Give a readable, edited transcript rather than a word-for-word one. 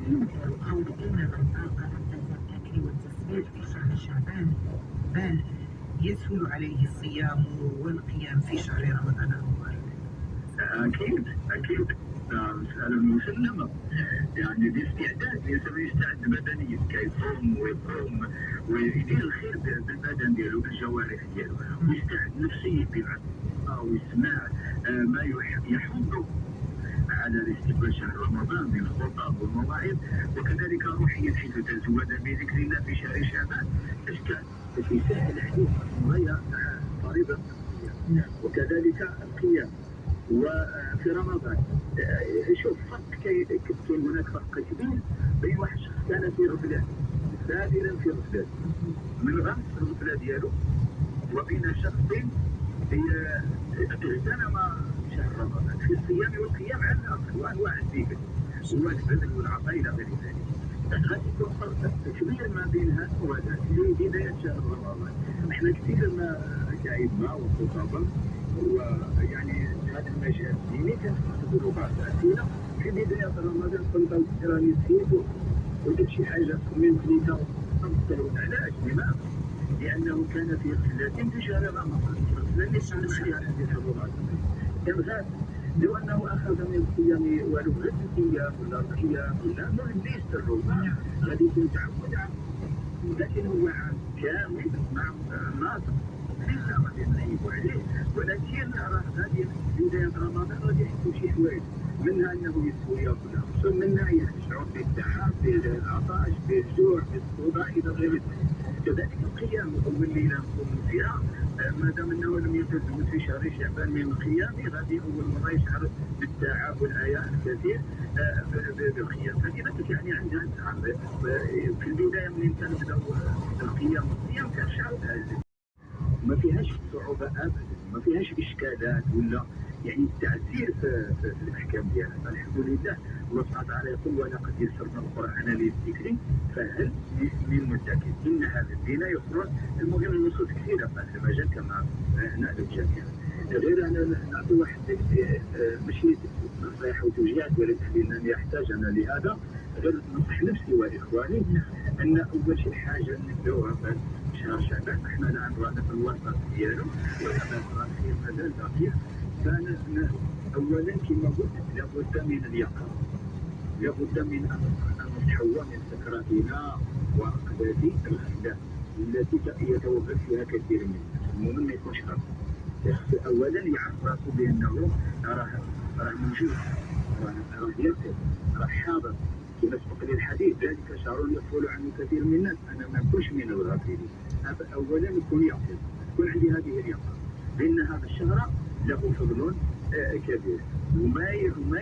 يمكن القول إن من طاق لذة الأكل والتسبيح في شهر شعبان يسهل عليه الصيام والقيام في شهر رمضان المبارك. أكيد أكيد، مسألة مسلمة. يعني باستعداد الإنسان يستعد بدنيا كيصوم ويقوم ويدير الخير بالبدن ديالو بالجوارح ديالو، ويستعد نفسيا بمعنى ويسمع ما يحضه على الاستقبال شهر رمضان من الخطب والمواعظ، وكذلك روحيا حيث تزود بذكر الله في شهر شعبان باش يسهل عليه غير فريضة الصيام وكذلك القيام. وفي رمضان شوف كاين هناك فرق كبير بين واحد الشخص كان في غفلة سابرا في غفلة من غمس الغفلة ديالو، وبين شخص اغتنم شهر رمضان في الصيام والقيام على الاقل وانواع الذكر والبذل والعطاء الى غير ذلك. غادي يكون فرق كبير ما بين هذا وهذا في بدايه شهر رمضان. احنا كثير ما كائمه وخطابا ويعني هذا المجال الديني كنستقبلوا بعض الاسئله في بدايه رمضان كنت راني نسيت ودرت شي حاجه من فليته وصلت. علاش؟ لماذا؟ لانه كان في غفله في شهر رمضان، غفله ليس من خلال هذه الرمضان كان غاب. لو انه اخذ من الصيام ولو غير ايام ولا 4 ايام ولا المهم ليس الرمضان غادي يكون تعود، لكن هو عام كامل مع ناطق ليس غادي نعيبوا عليه، ولكن راه غادي في بدايه رمضان غادي يحسوا شي حوايج، منها انه يسوي ياكل خصوصا، منها يشعر بالتعب بالعطش بالجوع بالصداع الى غير ذلك. كذلك القيام اول ليله نقوم فيها ما دام انه لم يتزود في شهر شعبان من القيام غادي اول مره يشعر بالتعب والعياء الكثير بالقيام. فلذلك يعني عندها في البدايه من تنبدا القيام والصيام كنشعر بهذا، ما فيهاش صعوبه ابدا، ما فيهاش اشكالات ولا يعني التعسير في الاحكام ديالها. الحمد لله الله سبحانه وتعالى يقول ولقد يسرنا القران للذكر فهل من مدكر. ان هذا الدين يسر. المهم النصوص كثيره في هذا المجال كما نعلم جميعا. غير انا نعطي واحد ماشي نصائح وتوجيهات ولكن يحتاج انا لهذا، غير ننصح نفسي واخواني ان اول شي حاجه نبداوها في شهر شعبان. احنا الان رانا في الوسط ديالو وهذا الخير مازال باقي. اولا كما قلت لابد من اليقظه، لابد من ان نتحول من سكراتنا وعقبات الغفله التي يتوغل فيها كثير من الناس. المهم ما يكونش غفل. اولا يعرف راسه بانه راه موجود، راه يرتب، راه حاضر كما سبق لي الحديث. ذلك شهر يغفل عنه كثير من الناس، انا ما نكونش من الغافلين. هذا اولا يكون يقظ، يكون عندي هذه اليقظه بان هذا الشهر له فضل كبير وما